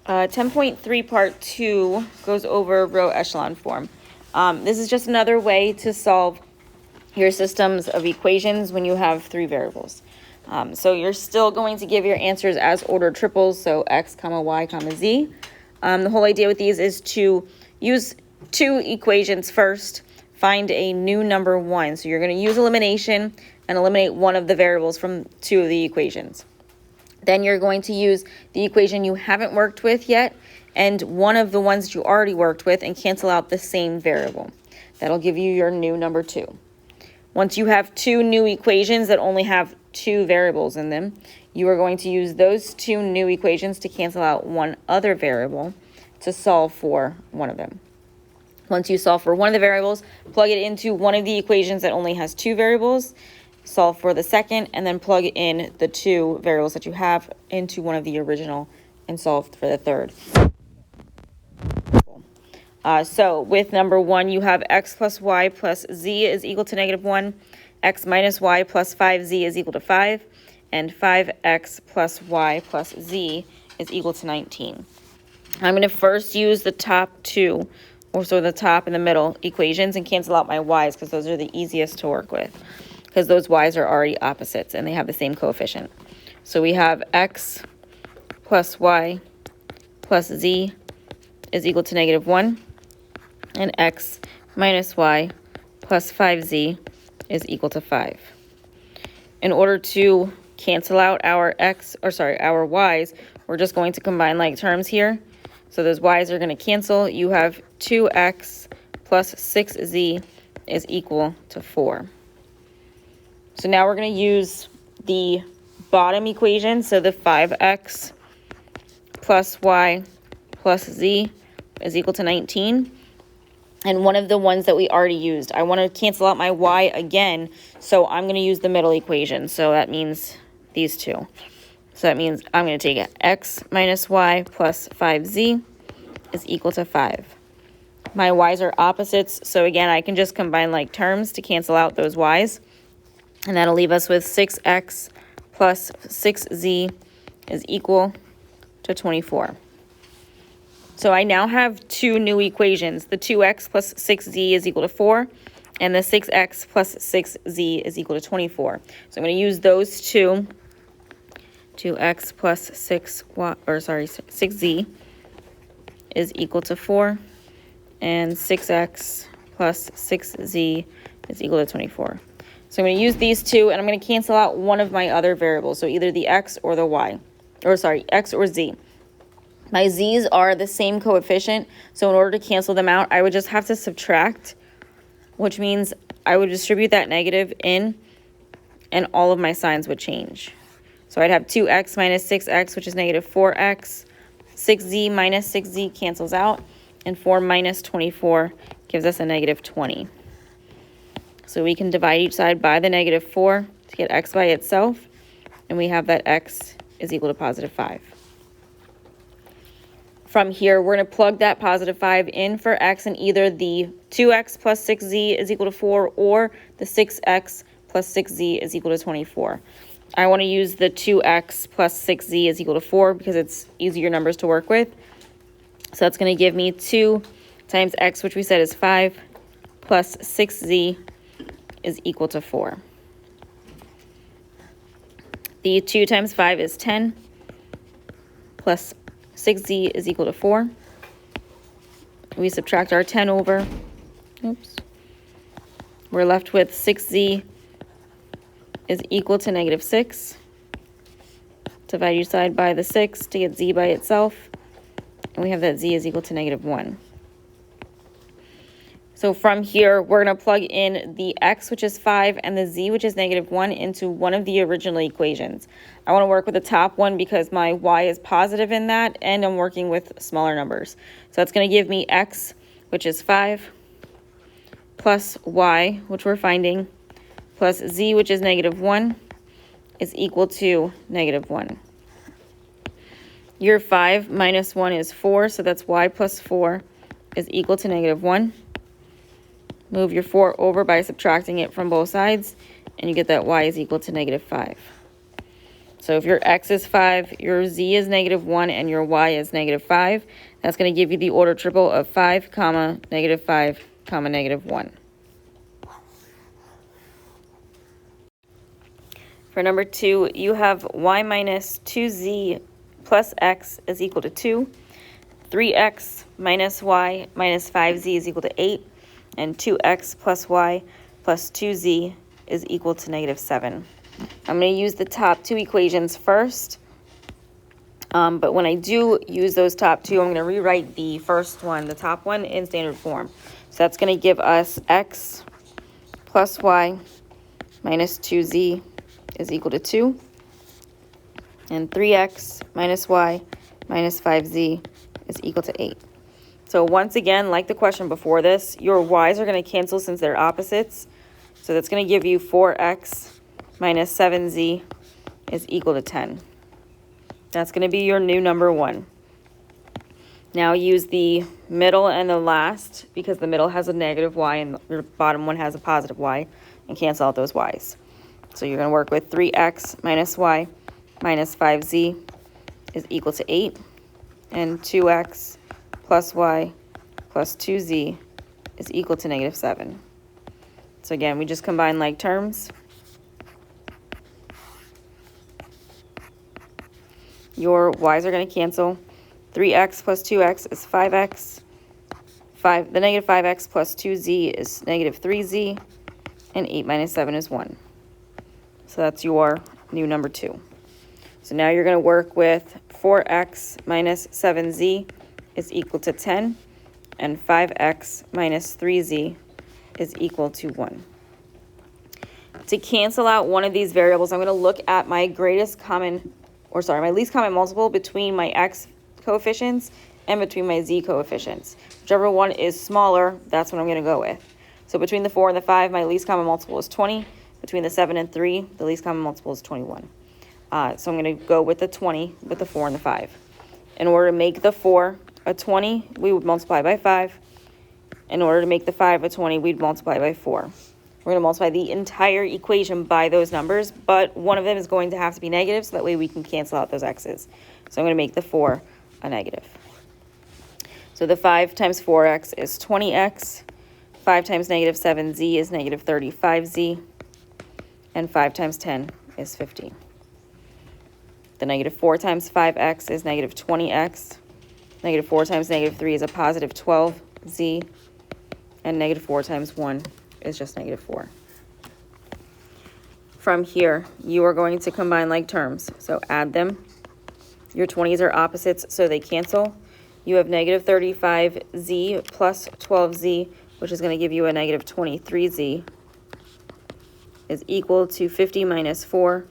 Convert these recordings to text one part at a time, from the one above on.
10.3 part 2 goes over row echelon form. This is just another way to solve your systems of equations when you have three variables. So you're still going to give your answers as ordered triples, so x, comma, y, comma, z. The whole idea with these is to use two equations first, find a new number 1. So you're going to use elimination and eliminate one of the variables from two of the equations. Then you're going to use the equation you haven't worked with yet and one of the ones that you already worked with and cancel out the same variable. That'll give you your new number 2. Once you have two new equations that only have two variables in them, you are going to use those two new equations to cancel out one other variable to solve for one of them. Once you solve for one of the variables, plug it into one of the equations that only has two variables, solve for the second, and then plug in the two variables that you have into one of the original and solve for the third. So with number 1, you have x plus y plus z is equal to -1, x minus y plus 5z is equal to 5, and 5x plus y plus z is equal to 19. I'm going to first use the top two, or so the top and the middle equations, and cancel out my y's because those are the easiest to work with, because those y's are already opposites and they have the same coefficient. So we have x plus y plus z is equal to -1, and x minus y plus 5z is equal to 5. In order to cancel out our our y's, we're just going to combine like terms here. So those y's are going to cancel. You have 2x plus 6z is equal to 4. So now we're going to use the bottom equation, so the 5x plus y plus z is equal to 19. And one of the ones that we already used, I want to cancel out my y again, so I'm going to use the middle equation. So that means these two. So that means I'm going to take x minus y plus 5z is equal to 5. My y's are opposites, so again, I can just combine like terms to cancel out those y's. And that'll leave us with 6x plus 6z is equal to 24. So I now have two new equations. The 2x plus 6z is equal to 4, and the 6x plus 6z is equal to 24. So I'm going to use those two. 2x plus 6z is equal to 4, and 6x plus 6z is equal to 24. So I'm going to use these two, and I'm going to cancel out one of my other variables, so either the x or the y, x or z. My z's are the same coefficient, so in order to cancel them out, I would just have to subtract, which means I would distribute that negative in, and all of my signs would change. So I'd have 2x minus 6x, which is -4x. 6z minus 6z cancels out, and 4 minus 24 gives us a -20. So we can divide each side by the -4 to get x by itself, and we have that x is equal to +5. From here, we're going to plug that +5 in for x, and either the 2x plus 6z is equal to 4 or the 6x plus 6z is equal to 24. I want to use the 2x plus 6z is equal to 4 because it's easier numbers to work with. So that's going to give me 2 times x, which we said is 5, plus 6z is equal to 4. The 2 times 5 is 10, plus 6z is equal to 4. We subtract our 10 over. Oops. We're left with 6z is equal to -6. Divide each side by the 6 to get z by itself. And we have that z is equal to -1. So from here, we're going to plug in the x, which is 5, and the z, which is -1, into one of the original equations. I want to work with the top one because my y is positive in that, and I'm working with smaller numbers. So that's going to give me x, which is 5, plus y, which we're finding, plus z, which is -1, is equal to -1. Your 5 minus 1 is 4, so that's y plus 4 is equal to -1. Move your 4 over by subtracting it from both sides, and you get that y is equal to -5. So if your x is 5, your z is -1, and your y is -5, that's going to give you the order triple of 5, comma, -5, comma, -1. For number 2, you have y minus 2z plus x is equal to 2, 3x minus y minus 5z is equal to 8, and 2x plus y plus 2z is equal to -7. I'm going to use the top two equations first, but when I do use those top two, I'm going to rewrite the first one, the top one, in standard form. So that's going to give us x plus y minus 2z is equal to 2, and 3x minus y minus 5z is equal to 8. So once again, like the question before this, your y's are going to cancel since they're opposites. So that's going to give you 4x minus 7z is equal to 10. That's going to be your new number 1. Now use the middle and the last, because the middle has a negative y and your bottom one has a positive y, and cancel out those y's. So you're going to work with 3x minus y minus 5z is equal to 8, and 2x plus y plus 2z is equal to -7. So again, we just combine like terms. Your y's are going to cancel. 3x plus 2x is 5x. The -5x plus 2z is -3z. And 8 minus 7 is 1. So that's your new number 2. So now you're going to work with 4x minus 7z is equal to 10. And 5x minus 3z is equal to 1. To cancel out one of these variables, I'm going to look at my my least common multiple between my x coefficients and between my z coefficients. Whichever one is smaller, that's what I'm going to go with. So between the 4 and the 5, my least common multiple is 20. Between the 7 and 3, the least common multiple is 21. So I'm going to go with the 20 with the 4 and the 5. In order to make the 4 a 20, we would multiply by 5. In order to make the 5 a 20, we'd multiply by 4. We're going to multiply the entire equation by those numbers, but one of them is going to have to be negative, so that way we can cancel out those x's. So I'm going to make the 4 a negative. So the 5 times 4x is 20x. 5 times -7z is -35z. And 5 times 10 is 50. The -4 times 5x is -20x. -4 times -3 is a positive 12z. And -4 times 1 is just -4. From here, you are going to combine like terms. So add them. Your 20s are opposites, so they cancel. You have -35z plus 12z, which is going to give you a -23z, is equal to 50 minus 4,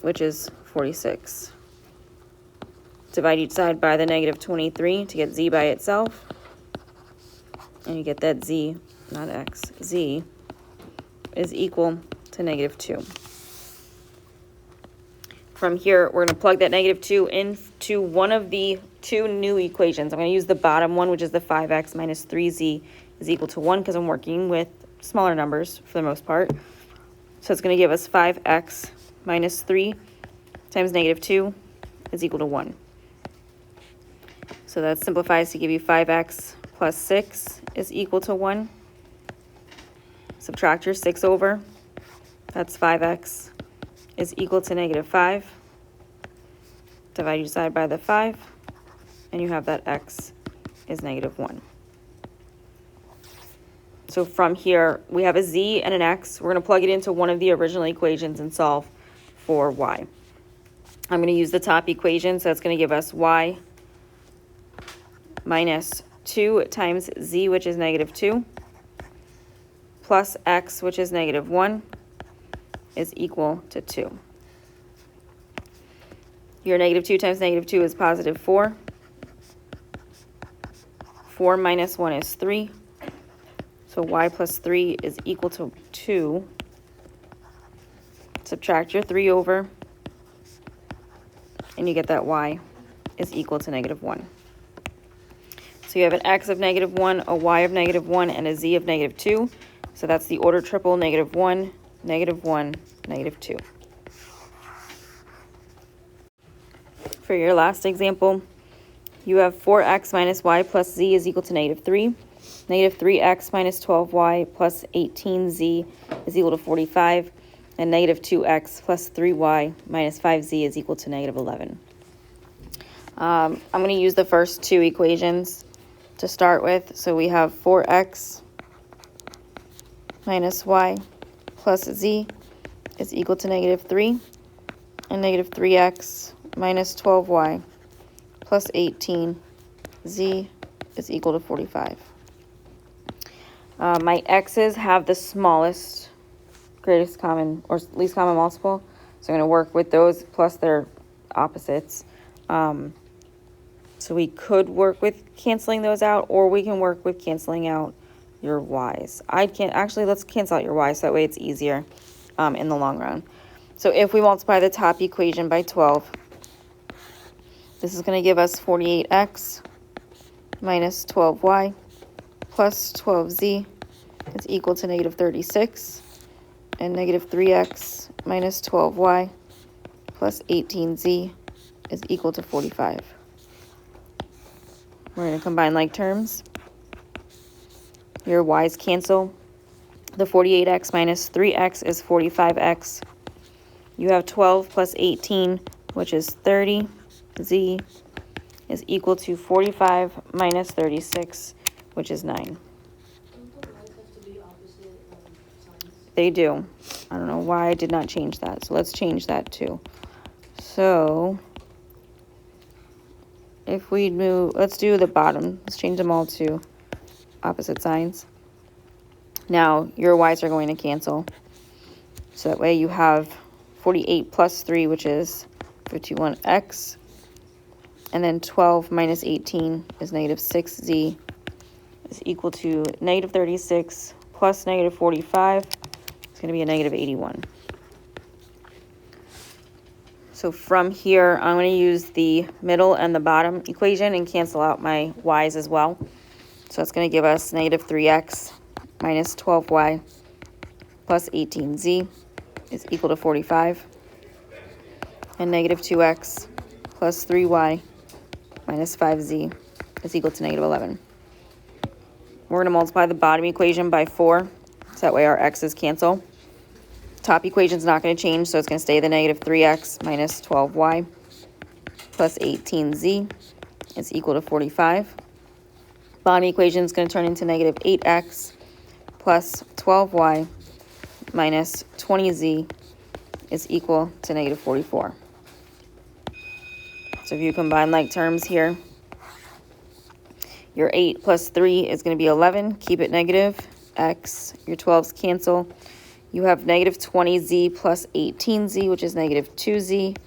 which is 46. Divide each side by the -23 to get z by itself. And you get that z, not x, z is equal to -2. From here, we're going to plug that -2 into one of the two new equations. I'm going to use the bottom one, which is the 5x minus 3z is equal to 1, because I'm working with smaller numbers for the most part. So it's going to give us 5x minus 3 times -2 is equal to 1. So that simplifies to give you 5x plus 6 is equal to 1. Subtract your 6 over. That's 5x is equal to -5. Divide each side by the 5, and you have that x is -1. So from here, we have a z and an x. We're going to plug it into one of the original equations and solve for y. I'm going to use the top equation, so that's going to give us y minus 2 times z, which is -2, plus x, which is -1, is equal to 2. Your -2 times -2 is positive 4. 4 minus 1 is 3. So y plus 3 is equal to 2. Subtract your 3 over, and you get that y is equal to -1. So you have an x of -1, a y of -1, and a z of -2. So that's the order triple: -1, -1, -2. for your last example, you have 4x minus y plus z is equal to negative 3. Negative 3x minus 12y plus 18z is equal to 45. And negative 2x plus 3y minus 5z is equal to negative 11. I'm going to use the first two equations to start with. So we have 4x minus y plus z is equal to negative 3. And negative 3x minus 12y plus 18z is equal to 45. My x's have the smallest, greatest common, or least common multiple. So I'm going to work with those plus their opposites. So we could work with canceling those out, or we can work with canceling out your y's. Actually, let's cancel out your y's, so that way it's easier in the long run. So if we multiply the top equation by 12, this is going to give us 48x minus 12y plus 12z is equal to negative 36. And negative 3x minus 12y plus 18z is equal to 45. We're going to combine like terms. Your y's cancel. The 48x minus 3x is 45x. You have 12 plus 18, which is 30. Z is equal to 45 minus 36, which is 9. They do. I don't know why I did not change that. So let's change that too. So if we move, let's do the bottom. Let's change them all to opposite signs. Now your y's are going to cancel. So that way you have 48 plus 3, which is 51x. And then 12 minus 18 is negative 6z is equal to negative 36 plus negative 45. It's going to be a negative 81. So from here, I'm going to use the middle and the bottom equation and cancel out my y's as well. So it's going to give us negative 3x minus 12y plus 18z is equal to 45. And negative 2x plus 3y minus 5z is equal to negative 11. We're going to multiply the bottom equation by 4, so that way our x's cancel. Top equation is not going to change, so it's going to stay the negative 3x minus 12y plus 18z is equal to 45. Bottom equation is going to turn into negative 8x plus 12y minus 20z is equal to negative 44. So if you combine like terms here, your 8 plus 3 is going to be 11. Keep it negative. X, your 12s cancel. You have negative 20z plus 18z, which is negative 2z,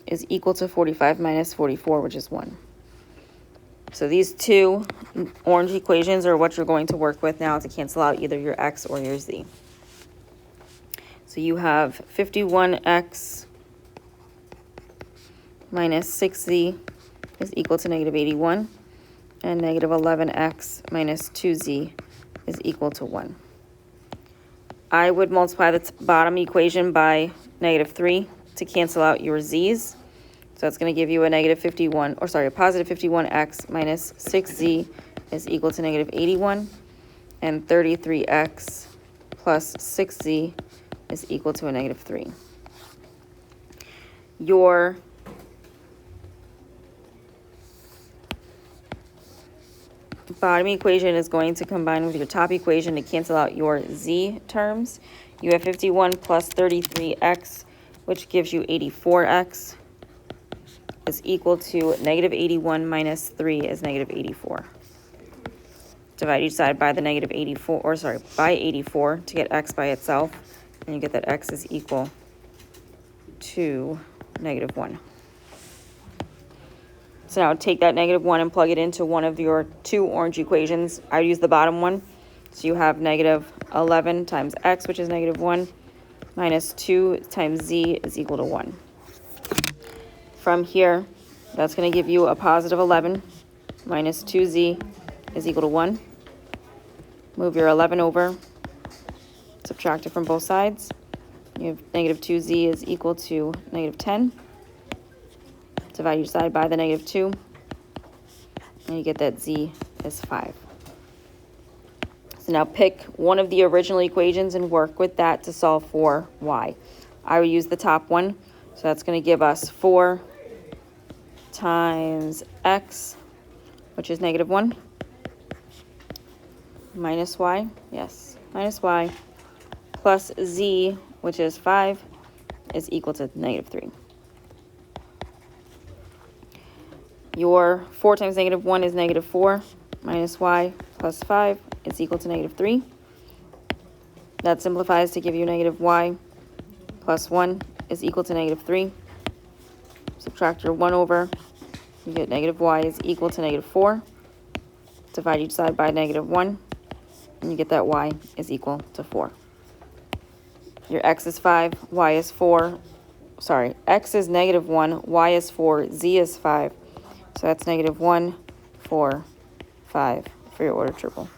is equal to 45 minus 44, which is 1. So these two orange equations are what you're going to work with now to cancel out either your x or your z. So you have 51x minus 6z is equal to negative 81, and negative 11x minus 2z is equal to 1. I would multiply the bottom equation by negative 3 to cancel out your z's. So it's going to give you a negative 51, or sorry, a positive 51x minus 6z is equal to negative 81, and 33x plus 6z is equal to a negative 3. Your bottom equation is going to combine with your top equation to cancel out your z terms. You have 51 plus 33x, which gives you 84x, is equal to negative 81 minus 3 is negative 84. Divide each side by the negative 84, or sorry, by 84 to get x by itself, and you get that x is equal to negative 1. So now take that negative 1 and plug it into one of your two orange equations. I use the bottom one. So you have negative 11 times x, which is negative 1, minus 2 times z is equal to 1. From here, that's going to give you a positive 11 minus 2z is equal to 1. Move your 11 over, subtract it from both sides. You have negative 2z is equal to negative 10. Divide each side by the negative 2. And you get that z is 5. So now pick one of the original equations and work with that to solve for y. I will use the top one. So that's going to give us 4 times x, which is negative 1, minus y, yes, minus y, plus z, which is 5, is equal to negative 3. Your 4 times negative 1 is negative 4, minus y plus 5 is equal to negative 3. That simplifies to give you negative y plus 1 is equal to negative 3. Subtract your 1 over, you get negative y is equal to negative 4. Divide each side by negative 1, and you get that y is equal to 4. Your x is 5, y is 4. Sorry, x is negative 1, y is 4, z is 5. So that's negative 1, 4, 5 for your order triple.